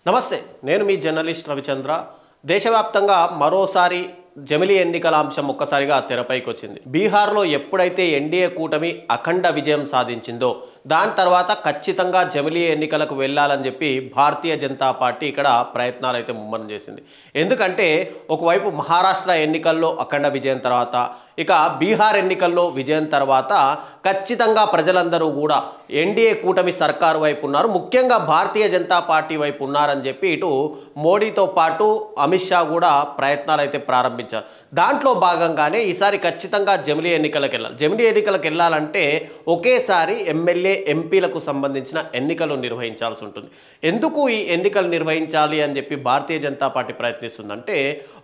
నమస్తే, నేను మీ జర్నలిస్ట్ రవిచంద్ర. దేశవ్యాప్తంగా మరోసారి జమిలీ ఎన్నికల అంశం ఒక్కసారిగా తెరపైకి వచ్చింది. బీహార్లో ఎప్పుడైతే ఎన్డీఏ కూటమి అఖండ విజయం సాధించిందో దాని తర్వాత ఖచ్చితంగా జమిలీ ఎన్నికలకు వెళ్ళాలని చెప్పి భారతీయ జనతా పార్టీ ఇక్కడ ప్రయత్నాలు అయితే ముమ్మరం చేసింది. ఎందుకంటే ఒకవైపు మహారాష్ట్ర ఎన్నికల్లో అఖండ విజయం తర్వాత, ఇక బీహార్ ఎన్నికల్లో విజయం తర్వాత ఖచ్చితంగా ప్రజలందరూ కూడా ఎన్డీఏ కూటమి సర్కారు వైపు ఉన్నారు, ముఖ్యంగా భారతీయ జనతా పార్టీ వైపు ఉన్నారని చెప్పి ఇటు మోడీతో పాటు అమిత్ షా కూడా ప్రయత్నాలు అయితే ప్రారంభించారు. దాంట్లో భాగంగానే ఈసారి ఖచ్చితంగా జమిలీ ఎన్నికలకు వెళ్ళాలి. జమిలీ ఎన్నికలకు వెళ్ళాలంటే ఒకేసారి ఎమ్మెల్యే ఎంపీలకు సంబంధించిన ఎన్నికలు నిర్వహించాల్సి ఉంటుంది. ఎందుకు ఈ ఎన్నికలు నిర్వహించాలి అని చెప్పి భారతీయ జనతా పార్టీ ప్రయత్నిస్తుందంటే,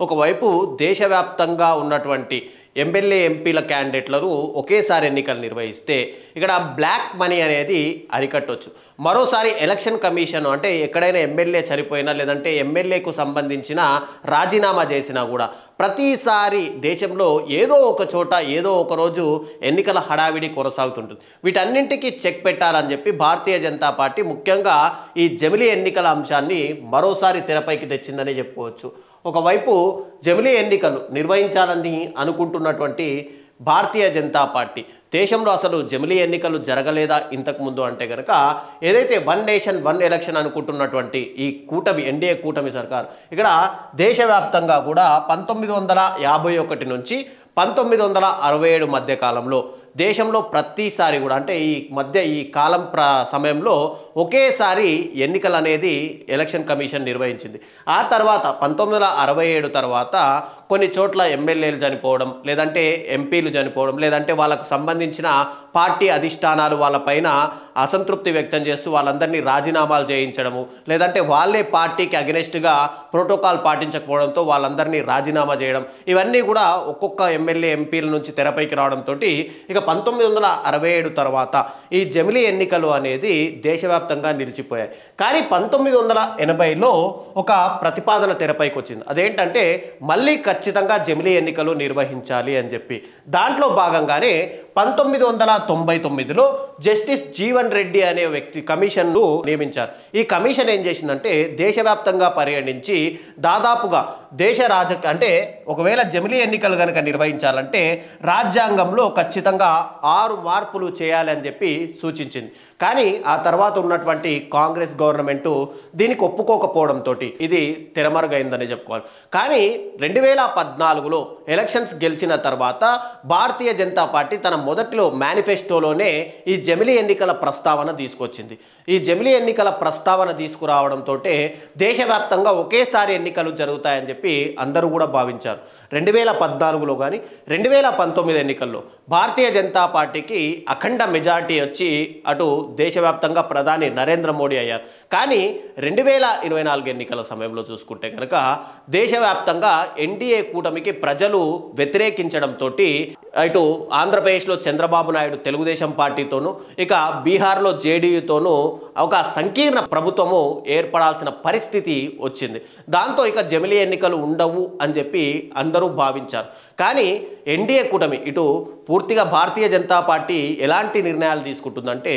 ఒకవైపు దేశవ్యాప్తంగా ఉన్నటువంటి ఎమ్మెల్యే ఎంపీల క్యాండిడేట్లను ఒకేసారి ఎన్నికలు నిర్వహిస్తే ఇక్కడ బ్లాక్ మనీ అనేది అరికట్టవచ్చు. మరోసారి ఎలక్షన్ కమిషన్ అంటే ఎక్కడైనా ఎమ్మెల్యే చనిపోయినా లేదంటే ఎమ్మెల్యేకు సంబంధించిన రాజీనామా చేసినా కూడా ప్రతిసారి దేశంలో ఏదో ఒక చోట ఏదో ఒక రోజు ఎన్నికల హడావిడి కొనసాగుతుంటుంది. వీటన్నింటికీ చెక్ పెట్టాలని చెప్పి భారతీయ జనతా పార్టీ ముఖ్యంగా ఈ జమిలీ ఎన్నికల అంశాన్ని మరోసారి తెరపైకి తెచ్చిందని చెప్పుకోవచ్చు. ఒకవైపు జమిలీ ఎన్నికలు నిర్వహించాలని అనుకుంటున్నటువంటి భారతీయ జనతా పార్టీ దేశంలో అసలు జమిలీ ఎన్నికలు జరగలేదా ఇంతకుముందు అంటే కనుక, ఏదైతే వన్ నేషన్ వన్ ఎలక్షన్ అనుకుంటున్నటువంటి ఈ కూటమి ఎన్డీఏ కూటమి సర్కారు ఇక్కడ దేశవ్యాప్తంగా కూడా 1951 నుంచి 1967 మధ్య కాలంలో దేశంలో ప్రతిసారి కూడా అంటే ఈ కాలం సమయంలో ఒకేసారి ఎన్నికలు అనేది ఎలక్షన్ కమిషన్ నిర్వహించింది. ఆ తర్వాత 1967 తర్వాత కొన్ని చోట్ల ఎమ్మెల్యేలు చనిపోవడం, లేదంటే ఎంపీలు చనిపోవడం, లేదంటే వాళ్ళకు సంబంధించిన పార్టీ అధిష్టానాలు వాళ్ళపైన అసంతృప్తి వ్యక్తం చేస్తూ వాళ్ళందరినీ రాజీనామాలు చేయించడము, లేదంటే వాళ్ళే పార్టీకి అగెనెస్ట్గా ప్రోటోకాల్ పాటించకపోవడంతో వాళ్ళందరినీ రాజీనామా చేయడం, ఇవన్నీ కూడా ఒక్కొక్క ఎమ్మెల్యే ఎంపీల నుంచి తెరపైకి రావడంతో ఇక 1967 తర్వాత ఈ జమిలీ ఎన్నికలు అనేది దేశవ్యాప్తంగా నిలిచిపోయాయి. కానీ 1980లో ఒక ప్రతిపాదన తెరపైకి వచ్చింది. అదేంటంటే మళ్ళీ ఖచ్చితంగా జమిలీ ఎన్నికలు నిర్వహించాలి అని చెప్పి. దాంట్లో భాగంగానే 1999లో జస్టిస్ జీవన్ రెడ్డి అనే వ్యక్తి కమిషన్ను నియమించారు. ఈ కమిషన్ ఏం చేసిందంటే దేశవ్యాప్తంగా పర్యటించి దాదాపుగా అంటే ఒకవేళ జమిలీ ఎన్నికలు కనుక నిర్వహించాలంటే రాజ్యాంగంలో ఖచ్చితంగా 6 మార్పులు చేయాలి అని చెప్పి సూచించింది. కానీ ఆ తర్వాత ఉన్నటువంటి కాంగ్రెస్ గవర్నమెంటు దీనికి ఒప్పుకోకపోవడంతో ఇది తెరమరుగైందని చెప్పుకోవాలి. కానీ 2014లో ఎలక్షన్స్ గెలిచిన తర్వాత భారతీయ జనతా పార్టీ తన మొదటిలో మేనిఫెస్టోలోనే ఈ జమిలీ ఎన్నికల ప్రస్తావన తీసుకొచ్చింది. ఈ జమిలీ ఎన్నికల ప్రస్తావన తీసుకురావడంతో దేశవ్యాప్తంగా ఒకేసారి ఎన్నికలు జరుగుతాయని చెప్పి అందరూ కూడా భావించారు. 2014లో కానీ 2019 ఎన్నికల్లో భారతీయ జనతా పార్టీకి అఖండ మెజారిటీ వచ్చి అటు దేశవ్యాప్తంగా ప్రధాని నరేంద్ర మోడీ అయ్యారు. కానీ 2024 ఎన్నికల సమయంలో చూసుకుంటే కనుక దేశవ్యాప్తంగా ఎన్డీఏ కూటమికి ప్రజలు వ్యతిరేకించడంతో ఇటు ఆంధ్రప్రదేశ్లో చంద్రబాబు నాయుడు తెలుగుదేశం పార్టీతోనూ, ఇక బీహార్లో జేడీయూతోనూ ఒక సంకీర్ణ ప్రభుత్వము ఏర్పడాల్సిన పరిస్థితి వచ్చింది. దాంతో ఇక జమిలీ ఎన్నికలు ఉండవు అని చెప్పి అందరూ భావించారు. కానీ ఎన్డీఏ కూటమి ఇటు పూర్తిగా భారతీయ జనతా పార్టీ ఎలాంటి నిర్ణయాలు తీసుకుంటుందంటే,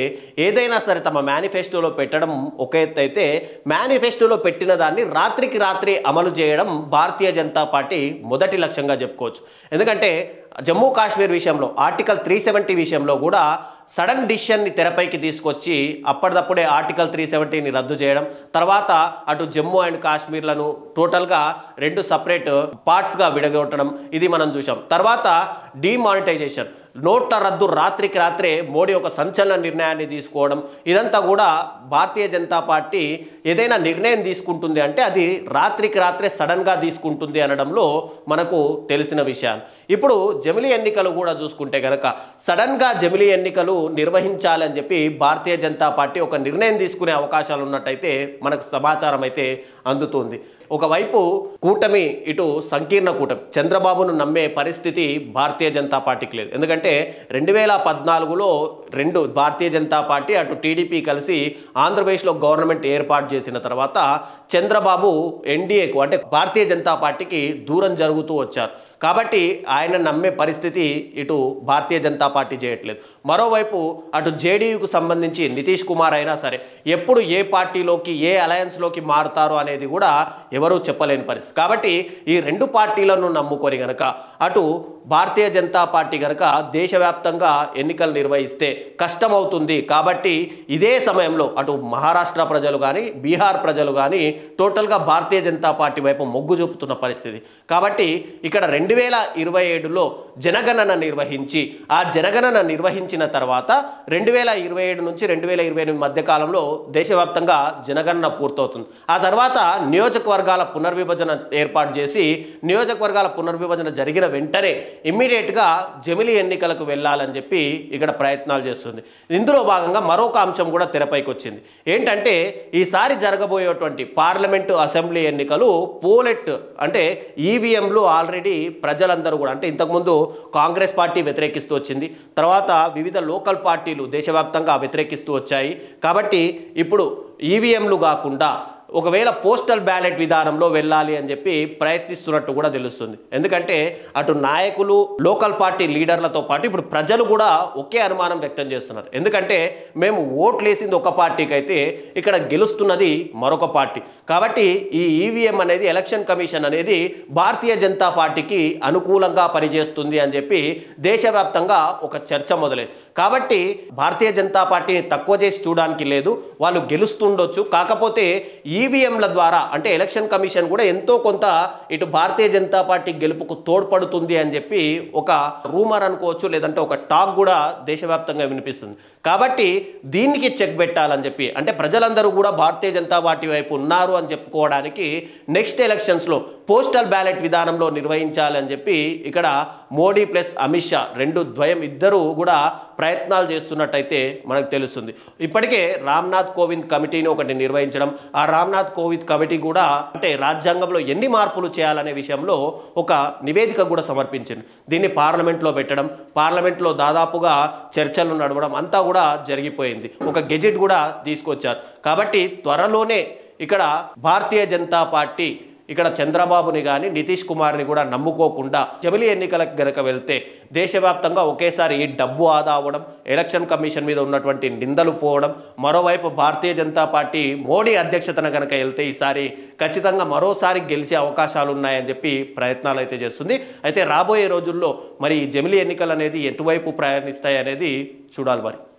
ఏదైనా సరే తమ మేనిఫెస్టోలో పెట్టడం ఒక ఎత్తు అయితే, మేనిఫెస్టోలో పెట్టిన దాన్ని రాత్రికి రాత్రి అమలు చేయడం భారతీయ జనతా పార్టీ మొదటి లక్ష్యంగా చెప్పుకోవచ్చు. ఎందుకంటే జమ్మూ కాశ్మీర్ విషయంలో ఆర్టికల్ 370 విషయంలో కూడా సడన్ డిసిషన్ని తెరపైకి తీసుకొచ్చి అప్పటిదప్పుడే ఆర్టికల్ 370ని రద్దు చేయడం, తర్వాత అటు జమ్మూ అండ్ కాశ్మీర్లను టోటల్గా 2 సపరేట్ పార్ట్స్గా విడగొట్టడం ఇది మనం చూసాం. తర్వాత డిమానిటైజేషన్, నోట్ల రద్దు రాత్రికి రాత్రే మోడీ ఒక సంచలన నిర్ణయాన్ని తీసుకోవడం, ఇదంతా కూడా భారతీయ జనతా పార్టీ ఏదైనా నిర్ణయం తీసుకుంటుంది అంటే అది రాత్రికి రాత్రే సడన్గా తీసుకుంటుంది అనడంలో మనకు తెలిసిన విషయాలు. ఇప్పుడు జమిలీ ఎన్నికలు కూడా చూసుకుంటే కనుక సడన్గా జమిలీ ఎన్నికలు నిర్వహించాలని చెప్పి భారతీయ జనతా పార్టీ ఒక నిర్ణయం తీసుకునే అవకాశాలు ఉన్నట్టయితే మనకు సమాచారం అయితే అందుతుంది. ఒకవైపు కూటమి ఇటు సంకీర్ణ కూటమి చంద్రబాబును నమ్మే పరిస్థితి భారతీయ జనతా పార్టీకి లేదు. ఎందుకంటే 2014లో భారతీయ జనతా పార్టీ అటు టీడీపీ కలిసి ఆంధ్రప్రదేశ్లో గవర్నమెంట్ ఏర్పాటు చేసిన తర్వాత చంద్రబాబు ఎన్డీఏకు అంటే భారతీయ జనతా పార్టీకి దూరం జరుగుతూ వచ్చారు. కాబట్టి ఆయన నమ్మే పరిస్థితి ఇటు భారతీయ జనతా పార్టీ చేయట్లేదు. మరోవైపు అటు జేడీయూకు సంబంధించి నితీష్ కుమార్ అయినా సరే ఎప్పుడు ఏ పార్టీలోకి ఏ అలయన్స్లోకి మారుతారో అనేది కూడా ఎవరూ చెప్పలేని పరిస్థితి. కాబట్టి ఈ రెండు పార్టీలను నమ్ముకొని గనక అటు భారతీయ జనతా పార్టీ గనక దేశవ్యాప్తంగా ఎన్నికలు నిర్వహిస్తే కష్టమవుతుంది. కాబట్టి ఇదే సమయంలో అటు మహారాష్ట్ర ప్రజలు కానీ బీహార్ ప్రజలు కానీ టోటల్గా భారతీయ జనతా పార్టీ వైపు మొగ్గు చూపుతున్న పరిస్థితి. కాబట్టి ఇక్కడ 2027లో జనగణన నిర్వహించి ఆ జనగణన నిర్వహించిన తర్వాత 2027 నుంచి 2028 మధ్య కాలంలో దేశవ్యాప్తంగా జనగణన పూర్తవుతుంది. ఆ తర్వాత నియోజకవర్గాల పునర్విభజన ఏర్పాటు చేసి నియోజకవర్గాల పునర్విభజన జరిగిన వెంటనే ఇమ్మీడియట్గా జమిలీ ఎన్నికలకు వెళ్ళాలని చెప్పి ఇక్కడ ప్రయత్నాలు చేస్తుంది. ఇందులో భాగంగా మరొక అంశం కూడా తెరపైకి వచ్చింది. ఏంటంటే ఈసారి జరగబోయేటువంటి పార్లమెంటు అసెంబ్లీ ఎన్నికలు పోలెట్ అంటే ఈవీఎంలు ఆల్రెడీ ప్రజలందరూ కూడా అంటే ఇంతకుముందు కాంగ్రెస్ పార్టీ వ్యతిరేకిస్తూ వచ్చింది, తర్వాత వివిధ లోకల్ పార్టీలు దేశవ్యాప్తంగా వ్యతిరేకిస్తూ వచ్చాయి. కాబట్టి ఇప్పుడు ఈవీఎంలు కాకుండా ఒకవేళ పోస్టల్ బ్యాలెట్ విధానంలో వెళ్ళాలి అని చెప్పి ప్రయత్నిస్తున్నట్టు కూడా తెలుస్తుంది. ఎందుకంటే అటు నాయకులు లోకల్ పార్టీ లీడర్లతో పాటు ఇప్పుడు ప్రజలు కూడా ఒకే అనుమానం వ్యక్తం చేస్తున్నారు. ఎందుకంటే మేము ఓట్లు వేసింది ఒక పార్టీకి అయితే ఇక్కడ గెలుస్తున్నది మరొక పార్టీ. కాబట్టి ఈ ఈవీఎం అనేది ఎలక్షన్ కమిషన్ అనేది భారతీయ జనతా పార్టీకి అనుకూలంగా పనిచేస్తుంది అని చెప్పి దేశవ్యాప్తంగా ఒక చర్చ మొదలైంది. కాబట్టి భారతీయ జనతా పార్టీని తక్కువ చేసి చూడడానికి లేదు, వాళ్ళు గెలుస్తుండొచ్చు. కాకపోతే ఈవీఎంల ద్వారా అంటే ఎలక్షన్ కమిషన్ కూడా ఎంతో కొంత ఇటు భారతీయ జనతా పార్టీ గెలుపుకు తోడ్పడుతుంది అని చెప్పి ఒక రూమర్ అనుకోవచ్చు, లేదంటే ఒక టాక్ కూడా దేశవ్యాప్తంగా వినిపిస్తుంది. కాబట్టి దీనికి చెక్ పెట్టాలని చెప్పి అంటే ప్రజలందరూ కూడా భారతీయ జనతా పార్టీ వైపు ఉన్నారు అని చెప్పుకోవడానికి నెక్స్ట్ ఎలక్షన్స్లో పోస్టల్ బ్యాలెట్ విధానంలో నిర్వహించాలని చెప్పి ఇక్కడ మోడీ ప్లస్ అమిత్ షా ఇద్దరు కూడా ప్రయత్నాలు చేస్తున్నట్టయితే మనకు తెలుస్తుంది. ఇప్పటికే రామ్నాథ్ కోవింద్ కమిటీని ఒకటి నిర్వహించడం, ఆ రామ్నాథ్ కోవింద్ కమిటీ కూడా అంటే రాజ్యాంగంలో ఎన్ని మార్పులు చేయాలనే విషయంలో ఒక నివేదిక కూడా సమర్పించింది. దీన్ని పార్లమెంట్లో పెట్టడం, పార్లమెంట్లో దాదాపుగా చర్చలు నడవడం అంతా కూడా జరిగిపోయింది. ఒక గెజెట్ కూడా తీసుకొచ్చారు. కాబట్టి త్వరలోనే ఇక్కడ భారతీయ జనతా పార్టీ ఇక్కడ చంద్రబాబుని కానీ నితీష్ కుమార్ని కూడా నమ్ముకోకుండా జమిలీ ఎన్నికలకు గనక వెళ్తే దేశవ్యాప్తంగా ఒకేసారి ఈ డబ్బు ఆదా అవ్వడం, ఎలక్షన్ కమిషన్ మీద ఉన్నటువంటి నిందలు పోవడం, మరోవైపు భారతీయ జనతా పార్టీ మోడీ అధ్యక్షతన కనుక వెళ్తే ఈసారి ఖచ్చితంగా మరోసారి గెలిచే అవకాశాలు ఉన్నాయని చెప్పి ప్రయత్నాలు అయితే చేస్తుంది. అయితే రాబోయే రోజుల్లో మరి ఈ జమిలీ ఎన్నికలు అనేది ఎటువైపు ప్రయాణిస్తాయి అనేది చూడాలి మరి.